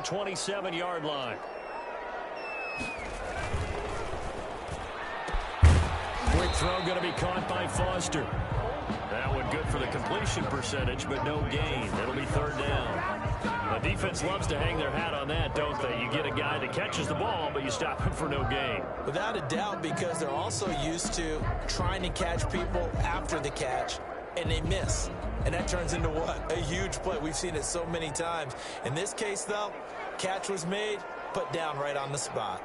27-yard line. Quick throw going to be caught by Foster. That one good for the completion percentage, but no gain. It'll be third down. The defense loves to hang their hat on that, don't they? You get a guy that catches the ball, but you stop him for no gain. Without a doubt, because they're also used to trying to catch people after the catch, and they miss. And that turns into what? A huge play. We've seen it so many times. In this case, though, catch was made, put down right on the spot.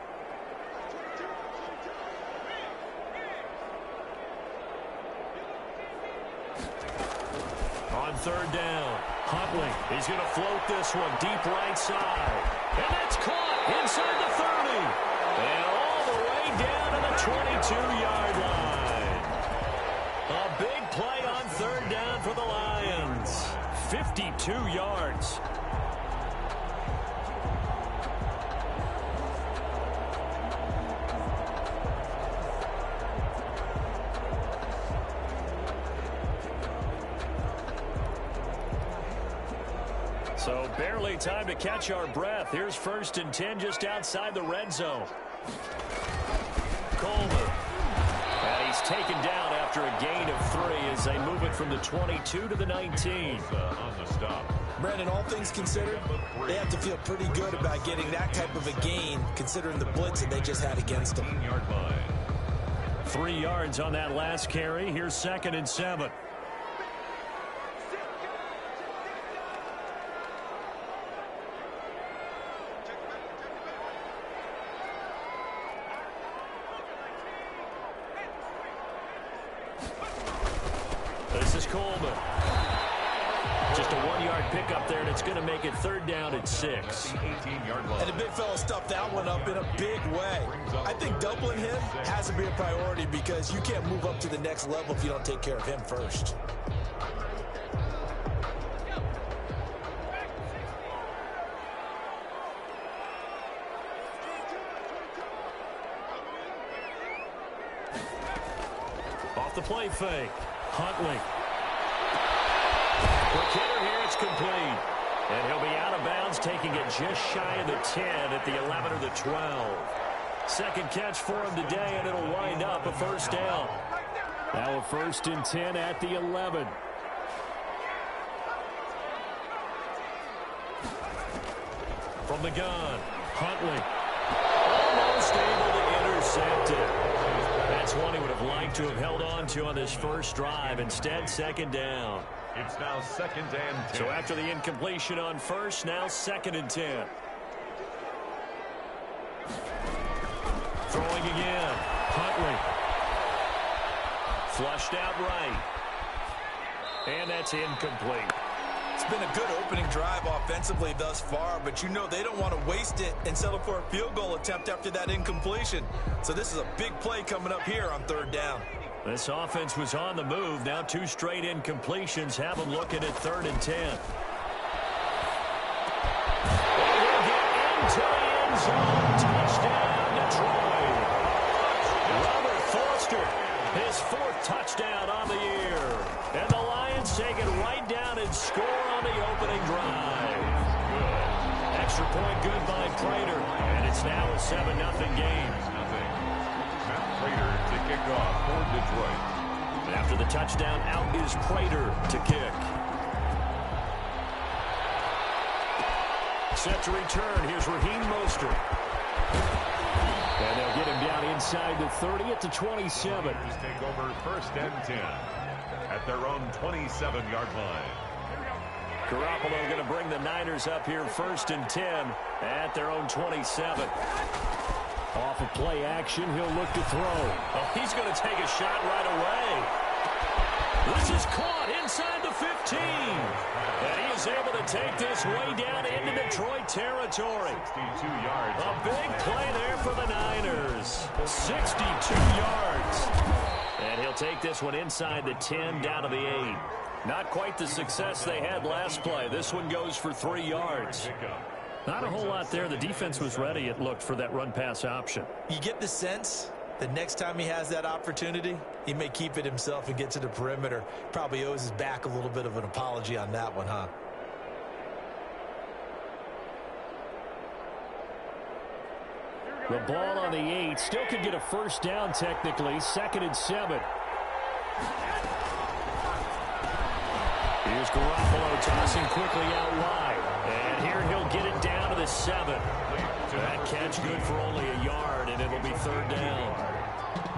On third down, Huntley. He's going to float this one deep right side. And that's caught inside the 30. And all the way down to the 22-yard line. A big play on third down for the Lions. 52 yards. So barely time to catch our breath. Here's 1st and 10 just outside the red zone. Coleman. And he's taken down after a gain of 3 as they move it from the 22 to the 19. On the stop. Brandon, all things considered, they have to feel pretty good about getting that type of a gain considering the blitz that they just had against them. 15-yard line. 3 yards on that last carry. Here's 2nd and 7. This is Coleman. Just a 1-yard pickup there, and it's going to make it third down at 6. 18-yard line. And the big fella stuffed that one up in a big way. I think doubling him has to be a priority because you can't move up to the next level if you don't take care of him first. Off the play fake. Huntley. Quick hitter here, it's complete. And he'll be out of bounds, taking it just shy of the 10 at the 11 or the 12. Second catch for him today, and it'll wind up a first down. Now a 1st and 10 at the 11. From the gun, Huntley. Almost able to intercept it. That's one he would have liked to have held on to on this first drive. Instead, 2nd down. It's now 2nd and 10. So after the incompletion on first, now 2nd and 10. Throwing again. Huntley. Flushed out right. And that's incomplete. It's been a good opening drive offensively thus far, but you know they don't want to waste it and settle for a field goal attempt after that incompletion. So this is a big play coming up here on third down. This offense was on the move. Now 2 straight incompletions have them looking at 3rd and 10. And he'll get into the end zone. Touchdown, Detroit. Robert Foster, his 4th touchdown on the year. And the Lions take it right down and score on the opening drive. Good. Extra point good by Prater. And it's now a 7-0 game. Matt Prater to kick off for Detroit. And after the touchdown, out is Prater to kick. Set to return. Here's Raheem Mostert. And they'll get him down inside the 30 at the 27. Just take over 1st and 10 at their own 27-yard line. Garoppolo going to bring the Niners up here 1st and 10 at their own 27. Off of play action, he'll look to throw. Oh, he's going to take a shot right away. This is caught inside the 15. And he is able to take this way down into Detroit territory. 62 yards. A big play there for the Niners. 62 yards. And he'll take this one inside the 10 down to the 8. Not quite the success they had last play. This one goes for 3 yards. Not a whole lot there. The defense was ready, it looked, for that run-pass option. You get the sense that next time he has that opportunity, he may keep it himself and get to the perimeter. Probably owes his back a little bit of an apology on that one, huh? The ball on the 8. Still could get a first down technically. 2nd and 7. Here's Garoppolo tossing quickly out wide. And here he'll get it down to the 7. That catch good for only a yard, and it'll be 3rd down.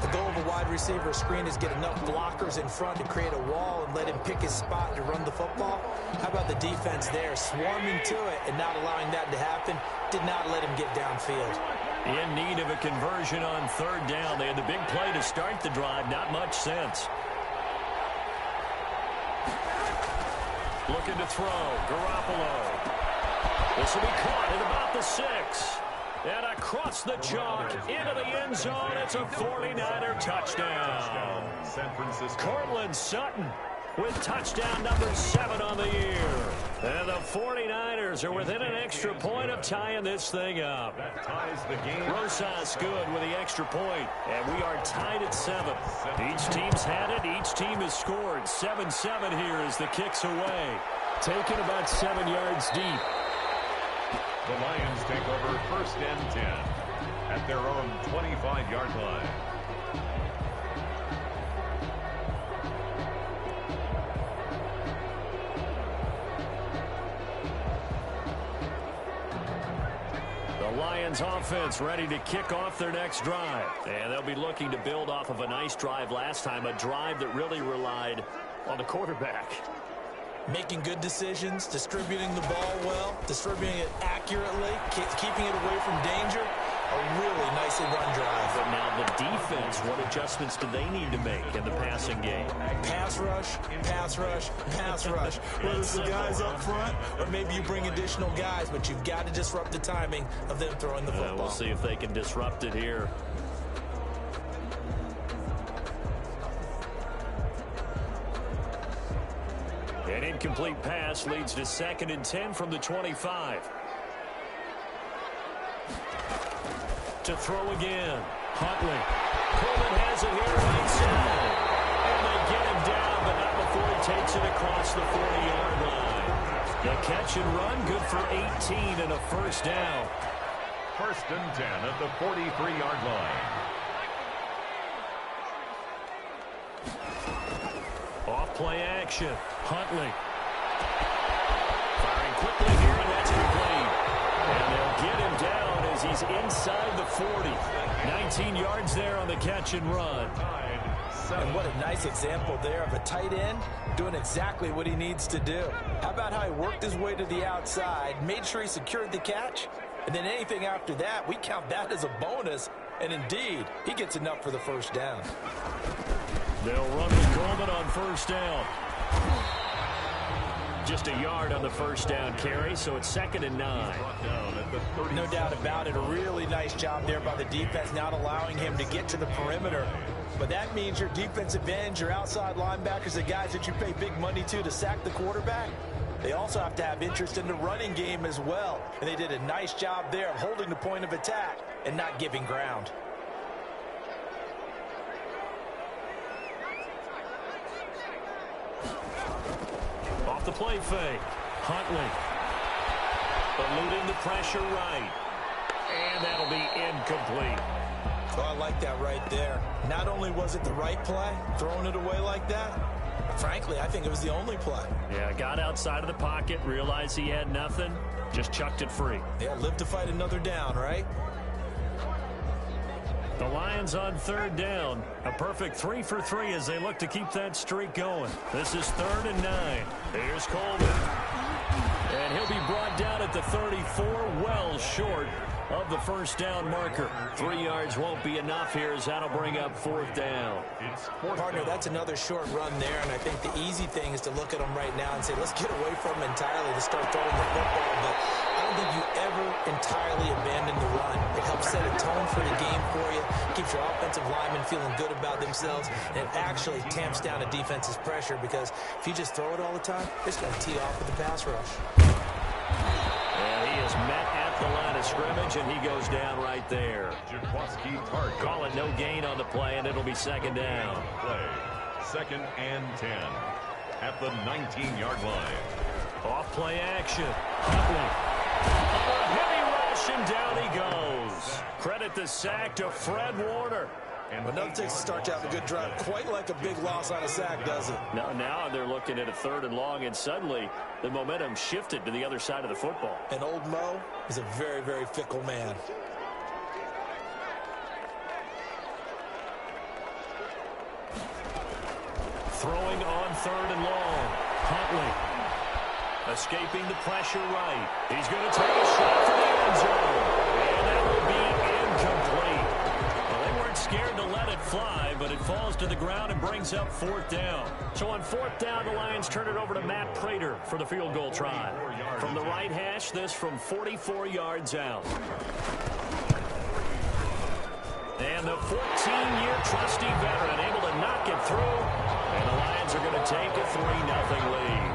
The goal of a wide receiver screen is get enough blockers in front to create a wall and let him pick his spot to run the football. How about the defense there, swarming to it and not allowing that to happen? Did not let him get downfield. In need of a conversion on 3rd down. They had the big play to start the drive. Not much sense. Looking to throw. Garoppolo. This will be caught at about the 6. And across the chalk, into the end zone. It's a 49er touchdown. San Francisco. Cortland Sutton with touchdown number 7 on the year. And the 49ers are within an extra point of tying this thing up. That ties the game. Rosas good with the extra point. And we are tied at 7. Each team's had it. Each team has scored. 7-7 here as the kick's away. Taken about 7 yards deep. The Lions take over 1st and 10 at their own 25-yard line. The Lions offense ready to kick off their next drive. And they'll be looking to build off of a nice drive last time, a drive that really relied on the quarterback. Making good decisions, distributing the ball well, distributing it accurately, keeping it away from danger. A really nicely run drive. But now the defense, what adjustments do they need to make in the passing game? Pass rush, pass rush, pass rush. Whether it's the guys up front or maybe you bring additional guys, but you've got to disrupt the timing of them throwing the football. We'll see if they can disrupt it here. An incomplete pass leads to 2nd and 10 from the 25. To throw again. Huntley. Coleman has it here right side. And they get him down, but not before he takes it across the 40-yard line. The catch and run good for 18 and a first down. 1st and 10 at the 43-yard line. Off play action. Huntley. Firing quickly here, and that's complete. And they'll get him down as he's inside the 40. 19 yards there on the catch and run. And what a nice example there of a tight end doing exactly what he needs to do. How about how he worked his way to the outside, made sure he secured the catch, and then anything after that, we count that as a bonus. And indeed, he gets enough for the first down. They'll run with Coleman on first down. Just a yard on the first down carry, so it's 2nd and 9. No doubt about it. A really nice job there by the defense, not allowing him to get to the perimeter. But that means your defensive ends, your outside linebackers, the guys that you pay big money to sack the quarterback, they also have to have interest in the running game as well. And they did a nice job there of holding the point of attack and not giving ground. Off the play fake. Huntley. Eluding the pressure right. And that'll be incomplete. Oh, I like that right there. Not only was it the right play, throwing it away like that, but frankly, I think it was the only play. Yeah, got outside of the pocket, realized he had nothing, just chucked it free. Yeah, live to fight another down, right? The Lions on 3rd down. A perfect 3 for 3 as they look to keep that streak going. This is 3rd and 9. Here's Coleman. And he'll be brought down at the 34, well short of the first down marker. 3 yards won't be enough here as that'll bring up 4th down. Partner, that's another short run there, and I think the easy thing is to look at them right now and say, let's get away from them entirely to start throwing the football. But I don't think you ever entirely abandon the run. It helps set a tone for the game for you, keeps your offensive linemen feeling good about themselves, and it actually tamps down a defense's pressure because if you just throw it all the time, it's going to tee off with the pass rush. And he is met at the line of scrimmage, and he goes down right there. Call it no gain on the play, and it'll be 2nd down. Play 2nd and 10 at the 19-yard line. Off play action. Huntley. A heavy rush, and down he goes. Credit with the sack to Fred Warner. But nothing takes a start to have a good drive. Quite like a big loss on a sack, does it? Now they're looking at a 3rd and long, and suddenly the momentum shifted to the other side of the football. And old Mo is a very, very fickle man. Throwing on 3rd and long. Huntley escaping the pressure right. He's going to take a shot for the end zone. And that will be incomplete. Well, they weren't scared to let it fly, but it falls to the ground and brings up 4th down. So on 4th down, the Lions turn it over to Matt Prater for the field goal try. From the right hash, this from 44 yards out. And the 14-year trusty veteran able to knock it through. And the Lions are going to take a 3-0 lead.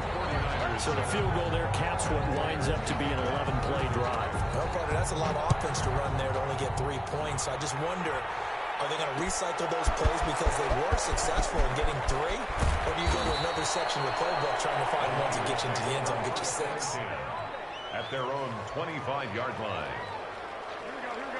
So the field goal there caps what winds up to be an 11-play drive. Well, partner, that's a lot of offense to run there to only get 3 points. I just wonder, are they going to recycle those plays because they were successful in getting 3? Or do you go to another section of the playbook trying to find ones that get you into the end zone, get you 6? At their own 25-yard line.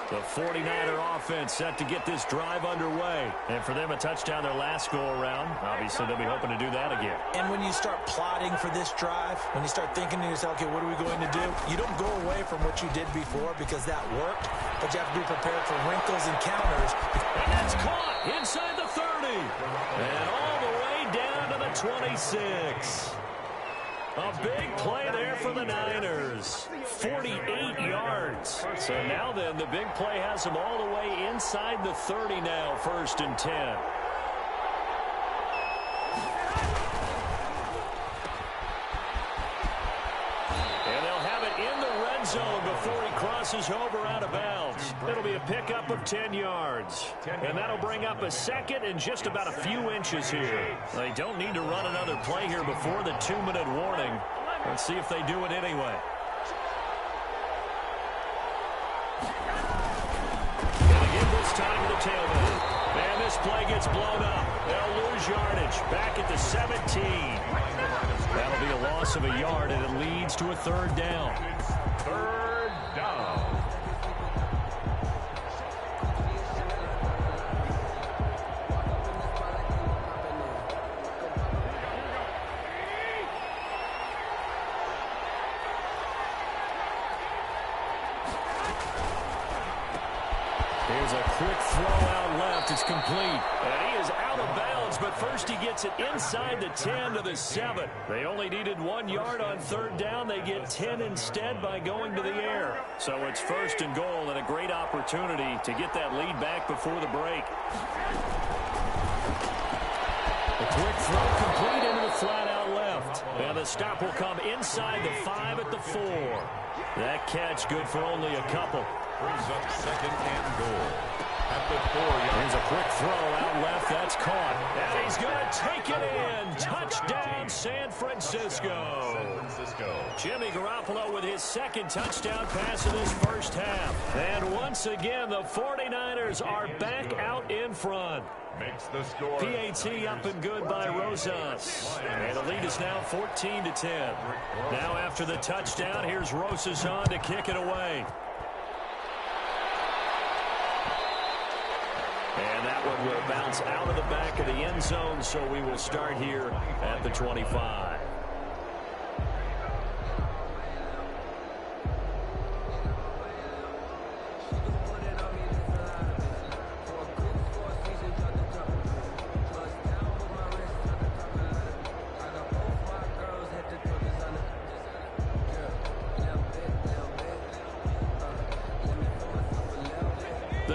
The 49er offense set to get this drive underway. And for them, a touchdown their last go-around. Obviously, they'll be hoping to do that again. And when you start plotting for this drive, when you start thinking to yourself, okay, what are we going to do? You don't go away from what you did before because that worked, but you have to be prepared for wrinkles and counters. And that's caught inside the 30. And all the way down to the 26. A big play there for the Niners. 48 yards. So now then, the big play has them all the way inside the 30 now, 1st and 10. And they'll have it in the red zone before he crosses over out of bounds. It'll be a pickup of 10 yards. And that'll bring up a 2nd and just about a few inches here. They don't need to run another play here before the 2-minute warning. Let's see if they do it anyway. And again this time to the tailback. And this play gets blown up. They'll lose yardage. Back at the 17. That'll be a loss of a yard, and it leads to a 3rd down. 3rd down. Here's a quick throw out left. It's complete. And he is out of bounds, but first he gets it inside the 10 to the 7. They only needed 1 yard on 3rd down. They get 10 instead by going to the air. So it's 1st and goal and a great opportunity to get that lead back before the break. A quick throw complete into the flat out left. And the stop will come inside the 5 at the 4. That catch good for only a couple. Brings up 2nd and goal. At the 4-yard. Here's a quick throw out left. That's caught. And he's going to take it in. Touchdown, San Francisco. Jimmy Garoppolo with his 2nd touchdown pass in his first half. And once again, the 49ers are back out in front. Makes the score. PAT up and good by Rosas. And the lead is now 14-10. Now after the touchdown, here's Rosas on to kick it away. And that one will bounce out of the back of the end zone, so we will start here at the 25.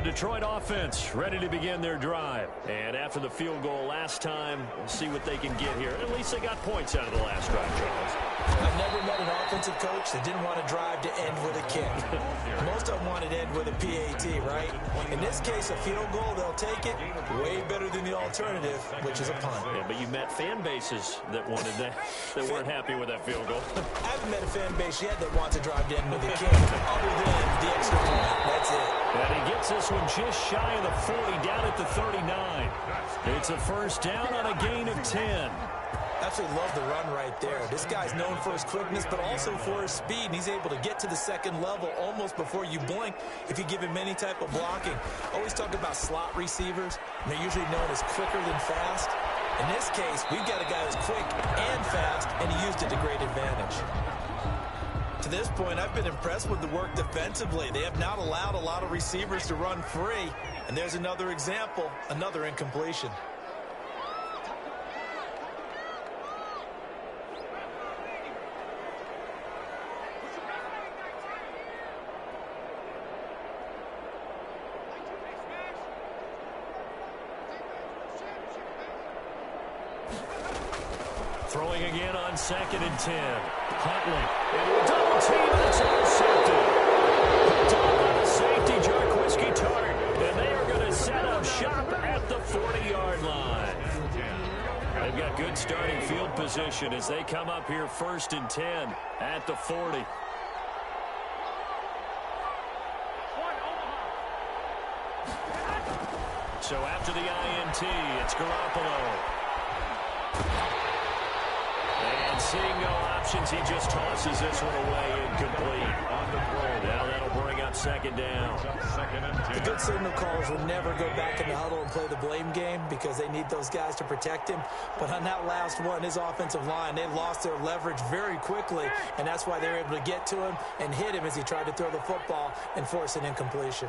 Detroit offense ready to begin their drive. And after the field goal last time, we'll see what they can get here. At least they got points out of the last drive, Charles. I've never met an offensive coach that didn't want to drive to end with a kick. Most of them wanted to end with a PAT, right? In this case, a field goal, they'll take it. Way better than the alternative, which is a punt. Yeah, but you met fan bases that wanted that, that weren't happy with that field goal. I haven't met a fan base yet that wants to drive to end with a kick, other than the extra point. That's it. And he gets this one just shy of the 40, down at the 39. It's a 1st down on a gain of 10. That's absolutely love the run right there. This guy's known for his quickness, but also for his speed, and he's able to get to the second level almost before you blink if you give him any type of blocking. Always talk about slot receivers, and they're usually known as quicker than fast. In this case, we've got a guy who's quick and fast, and he used it to great advantage. To this point, I've been impressed with the work defensively. They have not allowed a lot of receivers to run free, and there's another example, another incompletion. Throwing again on 2nd and 10. Huntley into a double team, and it's intercepted. Picked off by the safety, Jarquiski Tart, and they are going to set up shop at the 40-yard line. They've got good starting field position as they come up here 1st and 10 at the 40. So after the INT, it's Garoppolo. And seeing no options, he just tosses this one away incomplete. On the throw. Now that'll bring up 2nd down. The good signal callers will never go back in the huddle and play the blame game because they need those guys to protect him. But on that last one, his offensive line, they lost their leverage very quickly, and that's why they were able to get to him and hit him as he tried to throw the football and force an incompletion.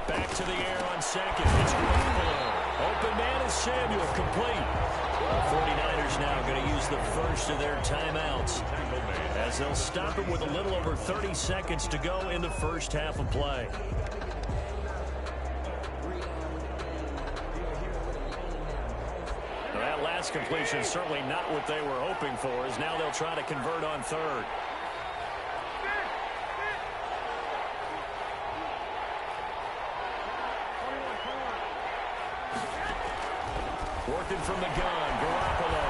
Back to the air on 2nd. It's Garoppolo. Open man is Samuel, complete. The 49ers now going to use the first of their timeouts as they'll stop it with a little over 30 seconds to go in the first half of play. Now that last completion certainly not what they were hoping for, as now they'll try to convert on 3rd. Working from the gun, Garoppolo.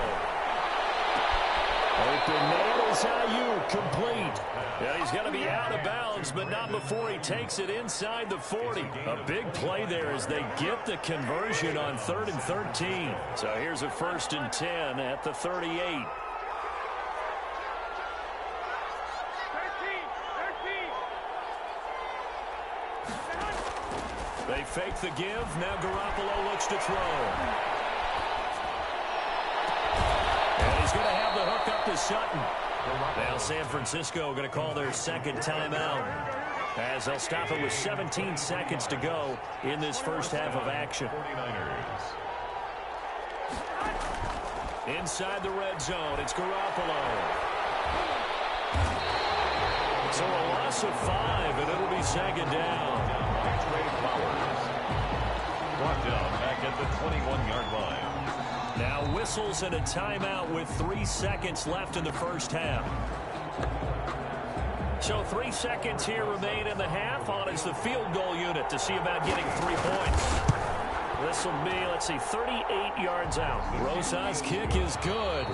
Open man is Ayuk, complete. Yeah, he's going to be out of bounds, but not before he takes it inside the 40. A big play there as they get the conversion on 3rd and 13. So here's a 1st and 10 at the 38. They fake the give. Now Garoppolo looks to throw. And he's going to have the hook up to Sutton. Now San Francisco going to call their 2nd timeout as they'll stop it with 17 seconds to go in this first half of action. Inside the red zone, it's Garoppolo. So a loss of 5, and it'll be 2nd down. Brought down back at the 21-yard line. Now whistles and a timeout with 3 seconds left in the first half. So 3 seconds here remain in the half. On is the field goal unit to see about getting 3 points. This will be, let's see, 38 yards out. Rosas' kick is good.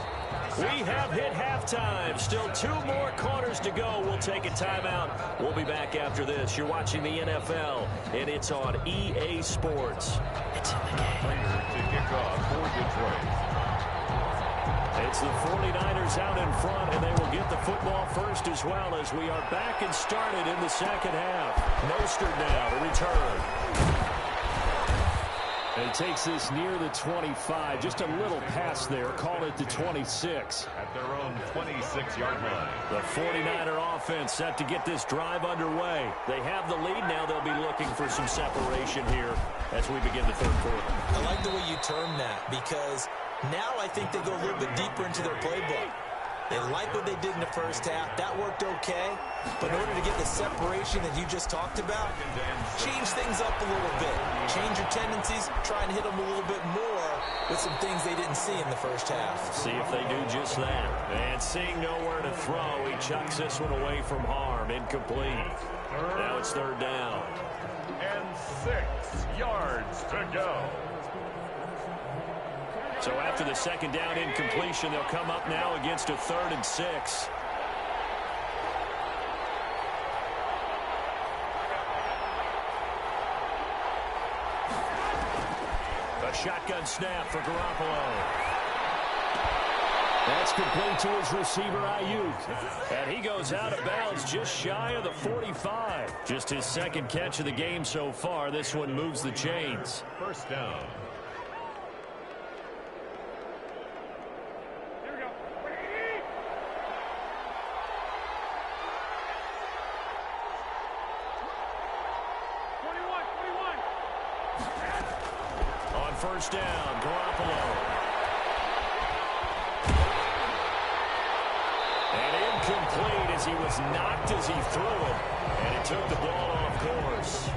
We have hit halftime. Still 2 more quarters to go. We'll take a timeout. We'll be back after this. You're watching the NFL, and it's on EA Sports. It's in the game. To kick off for Detroit. It's the 49ers out in front, and they will get the football first as well as we are back and started in the second half. Mostert now to return. And he takes this near the 25. Just a little pass there. Call it the 26. At their own 26-yard line. The 49er offense set to get this drive underway. They have the lead. Now they'll be looking for some separation here as we begin the third quarter. I like the way you term that because now I think they go a little bit deeper into their playbook. They like what they did in the first half. That worked okay. But in order to get the separation that you just talked about, change things up a little bit. Change your tendencies. Try and hit them a little bit more with some things they didn't see in the first half. See if they do just that. And seeing nowhere to throw, he chucks this one away from harm. Incomplete. Now it's 3rd down. And 6 yards to go. So after the 2nd down incompletion, they'll come up now against a 3rd and 6. A shotgun snap for Garoppolo. That's complete to his receiver, Ayuk. And he goes out of bounds just shy of the 45. Just his second catch of the game so far. This one moves the chains. First down. On first down, Garoppolo. Incomplete as he was knocked as he threw it, and it took the ball off course.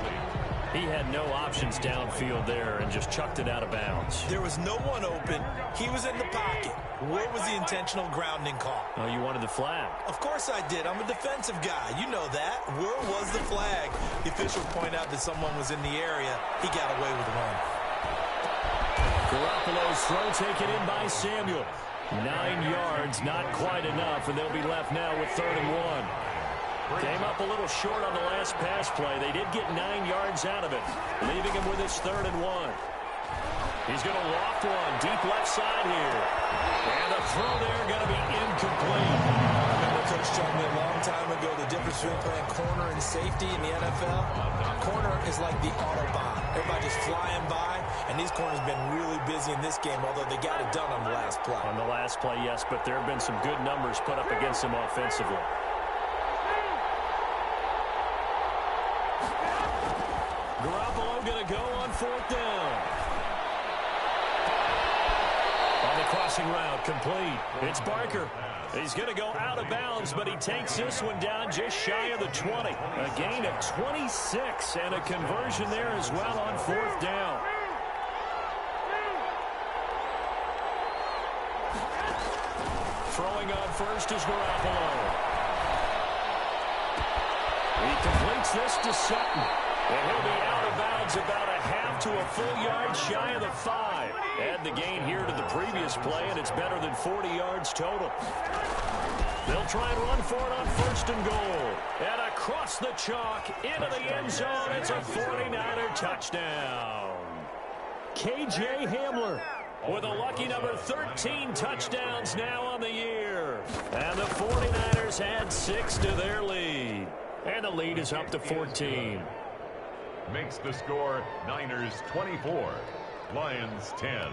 He had no options downfield there and just chucked it out of bounds. There was no one open. He was in the pocket. Where was the intentional grounding call? Oh, you wanted the flag. Of course I did. I'm a defensive guy. You know that. Where was the flag? The official pointed out that someone was in the area. He got away with one. Garoppolo's throw taken in by Samuel. 9 yards, not quite enough, and they'll be left now with 3rd and 1. Came up a little short on the last pass play. They did get 9 yards out of it, leaving him with his 3rd and 1. He's going to loft one deep left side here. And the throw there going to be incomplete. I remember Coach telling me a long time ago the difference between playing corner and safety in the NFL. Corner is like the Autobahn. Everybody just flying by, and these corners have been really busy in this game, although they got it done on the last play. On the last play, yes, but there have been some good numbers put up against them offensively. Garoppolo going to go on 4th down. On the crossing route, complete. It's Barker. He's going to go out of bounds, but he takes this one down just shy of the 20. A gain of 26 and a conversion there as well on 4th down. Throwing on first is Garoppolo. He completes this to Sutton. And he'll be out of bounds about a half to a full yard shy of the 5. Add the gain here to the previous play, and it's better than 40 yards total. They'll try and run for it on 1st and goal. And across the chalk, into the end zone, it's a 49er touchdown. K.J. Hamler with a lucky number 13 touchdowns now on the year. And the 49ers add 6 to their lead. And the lead is up to 14. Makes the score Niners 24, Lions 10.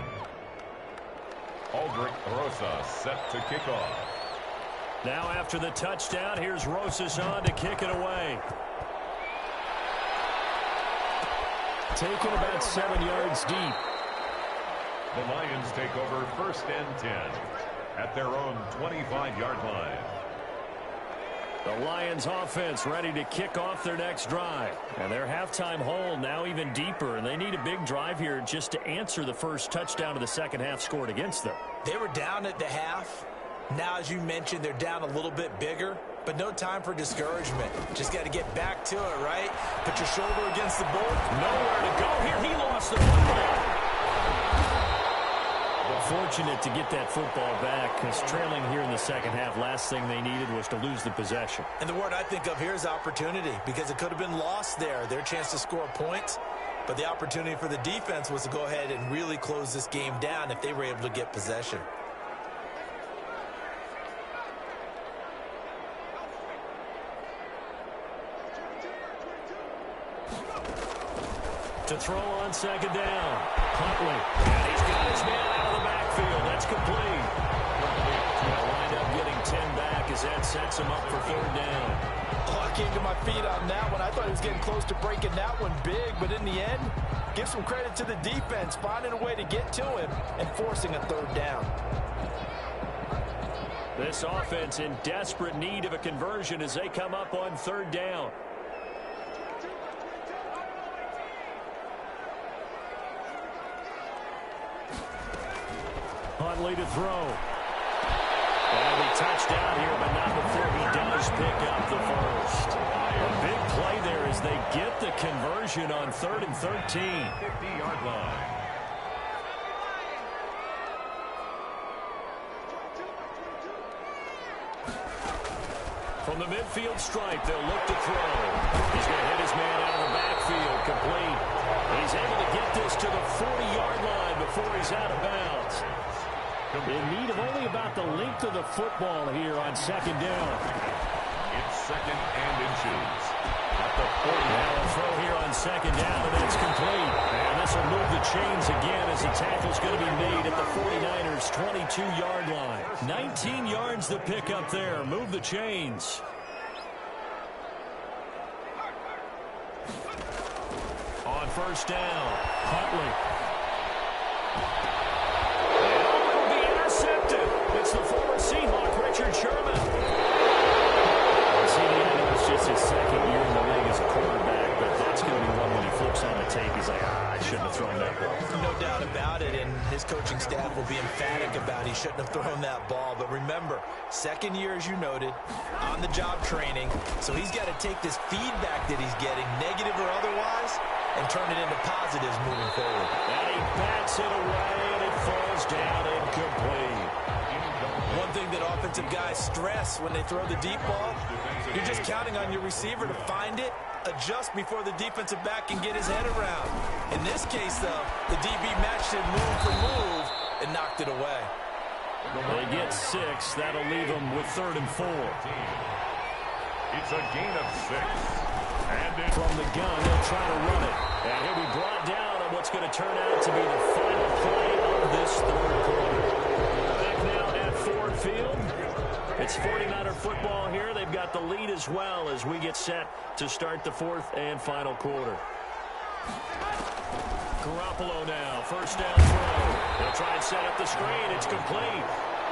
Aldrich Rosas set to kick off. Now after the touchdown, here's Rosas on to kick it away. Taken about 7 yards deep. The Lions take over 1st and 10 at their own 25-yard line. The Lions offense ready to kick off their next drive. And their halftime hole now even deeper, and they need a big drive here just to answer the first touchdown of the second half scored against them. They were down at the half. Now, as you mentioned, they're down a little bit bigger, but no time for discouragement. Just got to get back to it, right? Put your shoulder against the board. Nowhere to go here. He lost the football. Fortunate to get that football back, because trailing here in the second half, last thing they needed was to lose the possession. And the word I think of here is opportunity, because it could have been lost there. Their chance to score points, but the opportunity for the defense was to go ahead and really close this game down if they were able to get possession. To throw on 2nd down. Huntley. And he's got his man out of the backfield. That's complete. They'll wind up getting 10 back as that sets him up for 3rd down. Oh, I came to my feet on that one. I thought he was getting close to breaking that one big, but in the end, give some credit to the defense, finding a way to get to him and forcing a 3rd down. This offense in desperate need of a conversion as they come up on 3rd down. Huntley to throw. That'll be touchdown here, but not before he does pick up the first. A big play there as they get the conversion on 3rd and 13. 50-yard line. From the midfield stripe, they'll look to throw. He's going to hit his man out of the backfield, complete. He's able to get this to the 40-yard line before he's out of bounds. In need of only about the length of the football here on second down. It's second and inches. At the 40. Now a throw here on second down, and it's complete. And this will move the chains again as the tackle's going to be made at the 49ers' 22-yard line. 19 yards to pick up there. Move the chains. On first down, Huntley. And it will be intercepted. It's the former Seahawk, Richard Sherman. It's just his second year in the league as a quarterback, but that's going to be one when he flips on the tape. He's like, I shouldn't have thrown that ball. No doubt about it, and his coaching staff will be emphatic about he shouldn't have thrown that ball. But remember, second year, as you noted, on-the-job training, so he's got to take this feedback that he's getting, negative or otherwise, and turn it into positives moving forward. And he bats it away, and it falls down incomplete. One thing that offensive guys stress when they throw the deep ball, you're just counting on your receiver to find it, adjust before the defensive back can get his head around. In this case, though, the DB matched it move for move and knocked it away. They get 6. That'll leave them with 3rd and 4. It's a gain of 6. And from the gun, they'll try to run it. And he'll be brought down on what's going to turn out to be the final play of this 3rd quarter. Back now at Ford Field. It's 49er football here. They've got the lead as well as we get set to start the 4th and final quarter. Garoppolo now, first down throw. They'll try and set up the screen. It's complete.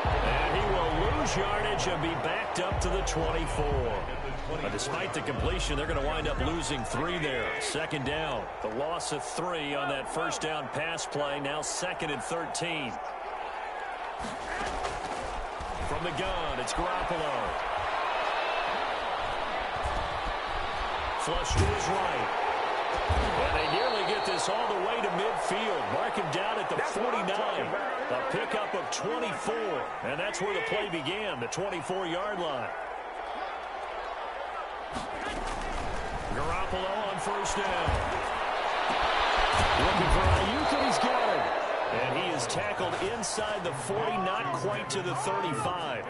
And he will lose yardage and be backed up to the 24. But despite the completion, they're going to wind up losing 3 there. Second down. The loss of 3 on that first down pass play. Now 2nd and 13. From the gun, it's Garoppolo. Flush to his right. And they nearly get this all the way to midfield. Mark him down at the 49. A pickup of 24. And that's where the play began, the 24-yard line. Garoppolo on first down. Looking for Ayuk, and he's got it. And he is tackled inside the 40, not quite to the 35.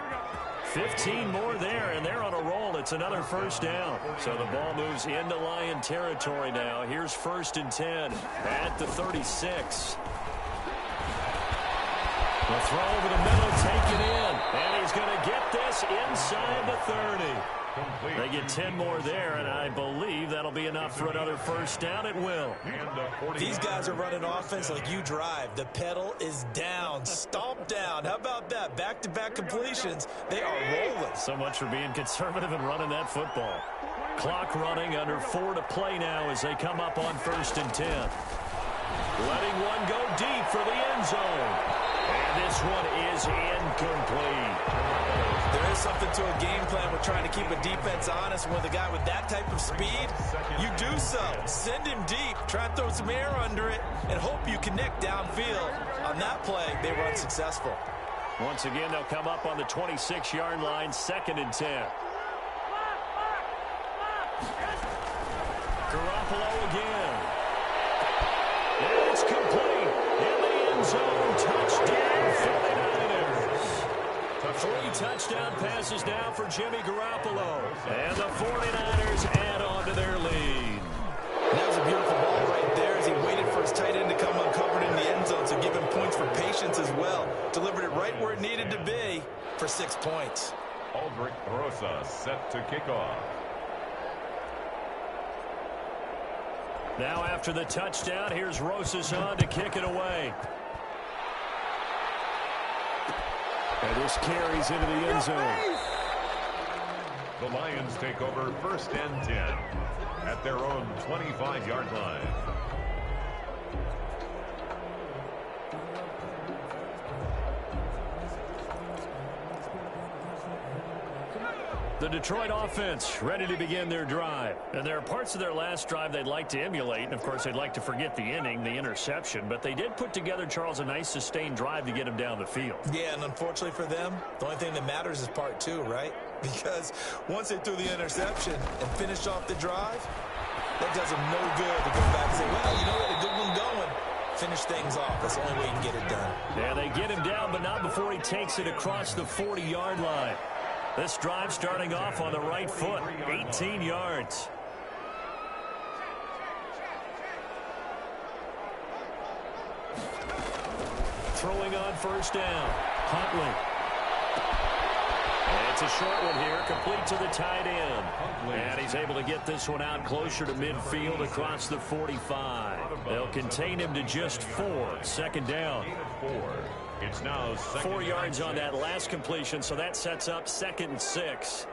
15 more there, and they're on a roll. It's another first down. So the ball moves into Lion territory now. Here's 1st and 10 at the 36. The throw over the middle, taken in. And he's going to get this inside the 30. They get 10 more there, and I believe that'll be enough for another first down. It will. These guys are running offense like you drive. The pedal is down, stomped down. How about that? Back-to-back completions. They are rolling. So much for being conservative and running that football. Clock running, under 4 to play now as they come up on 1st and 10. Letting one go deep for the end zone. And this one is incomplete. There is something to a game plan. We're trying to keep a defense honest. With a guy with that type of speed, you do so. Send him deep. Try and throw some air under it and hope you connect downfield. On that play, they were unsuccessful. Once again, they'll come up on the 26-yard line, 2nd and 10. Garoppolo again. And it's complete. In the end zone, touchdown, 49ers. 3 touchdown passes now for Jimmy Garoppolo. And the 49ers add on to their lead. That was a beautiful ball right there as he waited for his tight end to come uncovered in the end zone, so give him points for patience as well. Delivered it right where it needed to be for 6 points. Aldrich Rosa set to kick off. Now after the touchdown, here's Rosas on to kick it away. And this carries into the end zone. The Lions take over 1st and 10 at their own 25-yard line. The Detroit offense ready to begin their drive. And there are parts of their last drive they'd like to emulate. And, of course, they'd like to forget the inning, the interception. But they did put together, Charles, a nice sustained drive to get them down the field. Yeah, and unfortunately for them, the only thing that matters is part two, right? Because once they threw the interception and finished off the drive, that does them no good to go back and say, well, you know, we had a good one going. Finish things off. That's the only way you can get it done. Yeah, they get him down, but not before he takes it across the 40-yard line. This drive starting off on the right foot, 18 yards. Throwing on first down, Huntley. And it's a short one here, complete to the tight end. And he's able to get this one out closer to midfield across the 45. They'll contain him to just 4. Second down. It's now 4 yards on that last completion, so that sets up 2nd and 6.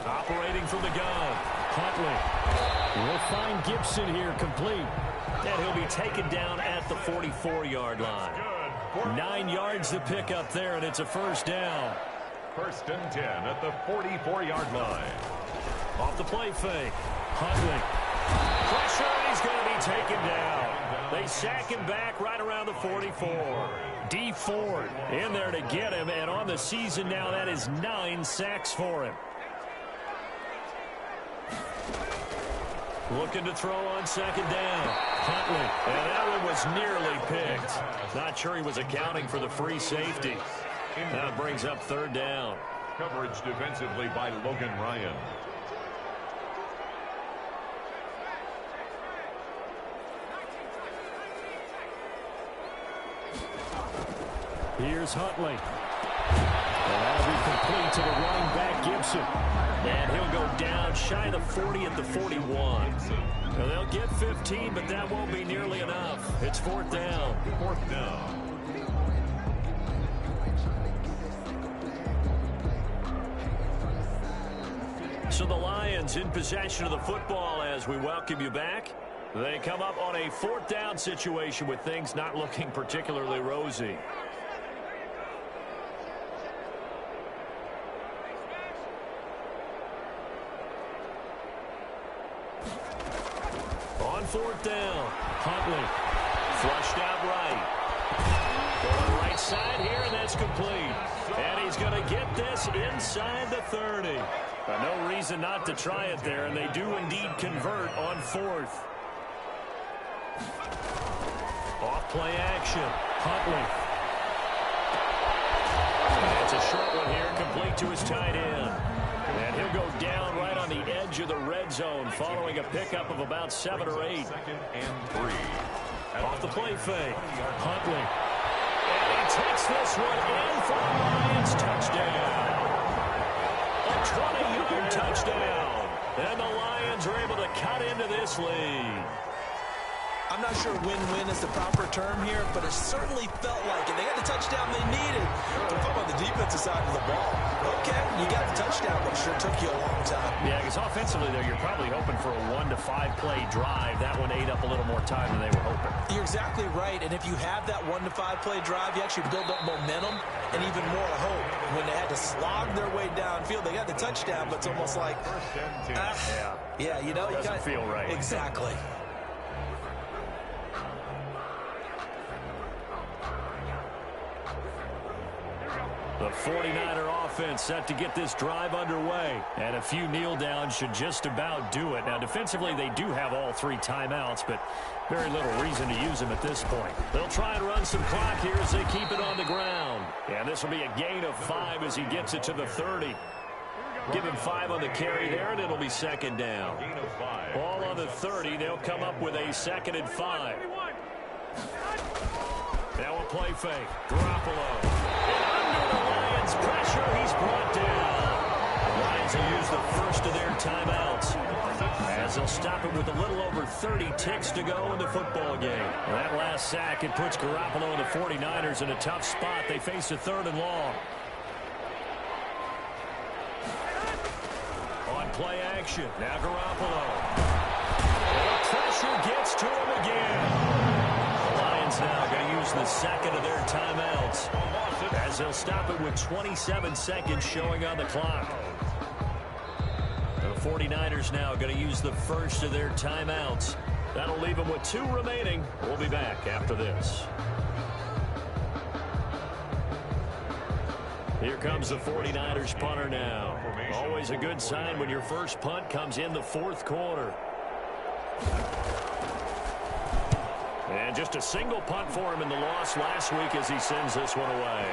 Operating from the gun, Huntley will find Gibson here complete. And he'll be taken down at the 44-yard line. 9 yards to pick up there, and it's a first down. First and 10 at the 44-yard line. Off the play fake. Huntley. Pressure, and he's going to be taken down. They sack him back right around the 44. D. Ford in there to get him, and on the season now, that is 9 sacks for him. Looking to throw on second down. Huntley, and that one was nearly picked. Not sure he was accounting for the free safety. That brings up third down. Coverage defensively by Logan Ryan. Here's Huntley. And that'll be complete to the running back, Gibson. And he'll go down shy of the 40 at the 41. Now they'll get 15, but that won't be nearly enough. It's fourth down. Fourth down. So the Lions in possession of the football as we welcome you back. They come up on a fourth down situation with things not looking particularly rosy. On fourth down, Huntley flushed out right. Going right side here, and that's complete. And he's going to get this inside the 30. No reason not to try it there, and they do indeed convert on fourth. Off play action, Huntley. And it's a short one here, complete to his tight end. And he'll go down right on the edge of the red zone following a pickup of about 7 or 8. Second and 3. Off the play fake, Huntley. And he takes this one in for the Lions touchdown. A 20-yard touchdown. And the Lions are able to cut into this lead. I'm not sure win-win is the proper term here, but it certainly felt like it. They got the touchdown they needed. Don't talk about the defensive side of the ball. Okay, you got the touchdown, but it sure took you a long time. Yeah, because offensively there, you're probably hoping for a 1 to 5 play drive. That one ate up a little more time than they were hoping. You're exactly right, and if you have that 1 to 5 play drive, you actually build up momentum and even more hope. When they had to slog their way downfield, they got the touchdown, but it's almost like, yeah, you know, doesn't feel right. Exactly. The 49er offense set to get this drive underway. And a few kneel downs should just about do it. Now, defensively, they do have all 3 timeouts, but very little reason to use them at this point. They'll try and run some clock here as they keep it on the ground. And this will be a gain of 5 as he gets it to the 30. Give him 5 on the carry there, and it'll be second down. Ball on the 30. They'll come up with a 2nd and 5. Now a play fake. Garoppolo. The Lions pressure, he's brought down. The Lions will use the first of their timeouts as they'll stop him with a little over 30 ticks to go in the football game. And that last sack, it puts Garoppolo and the 49ers in a tough spot. They face a 3rd and long. On play action, now Garoppolo. And pressure they'll stop it with 27 seconds showing on the clock. The 49ers now going to use the first of their timeouts. That'll leave them with 2 remaining. We'll be back after this. Here comes the 49ers punter now. Always a good sign when your first punt comes in the 4th quarter. And just a single punt for him in the loss last week as he sends this one away.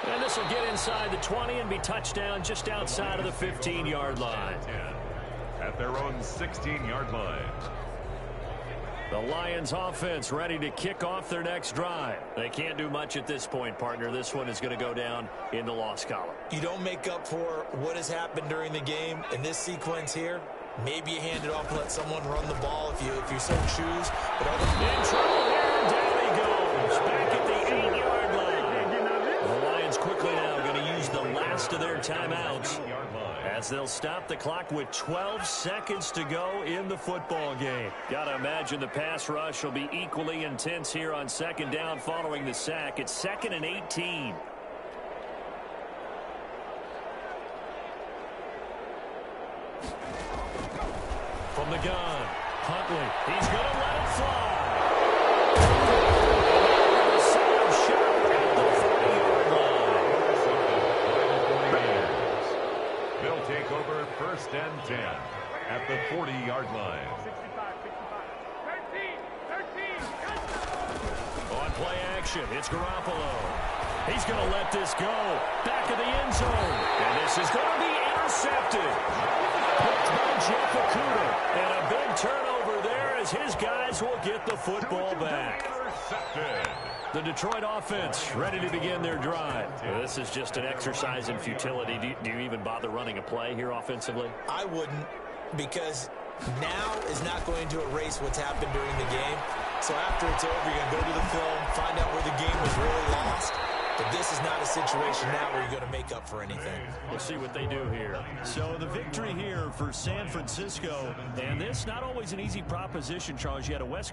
And this will get inside the 20 and be touchdown just outside of the 15-yard line. At their own 16-yard line. The Lions offense ready to kick off their next drive. They can't do much at this point, partner. This one is going to go down in the loss column. You don't make up for what has happened during the game in this sequence here. Maybe you hand it off and let someone run the ball if you so choose. But in trouble here, down he goes. Back at the 8-yard line. The Lions quickly now going to use the last of their timeouts as they'll stop the clock with 12 seconds to go in the football game. Got to imagine the pass rush will be equally intense here on 2nd down following the sack. It's 2nd and 18. From the gun, Huntley. He's going to let it fly. Save shot at the 40-yard line. They'll take over 1st and 10 at the 40-yard line. On play action, it's Garoppolo. He's going to let this go. Back of the end zone. And this is going to be intercepted. Jeff Okudah, and a big turnover there as his guys will get the football back. The Detroit offense ready to begin their drive. This is just an exercise in futility. Do you even bother running a play here offensively? I wouldn't, because now is not going to erase what's happened during the game. So after it's over, you're going to go to the film, find out where the game was really lost. But this is not a situation now where you're going to make up for anything. We'll see what they do here. So the victory here for San Francisco. And this not always an easy proposition, Charles. You had a West Coast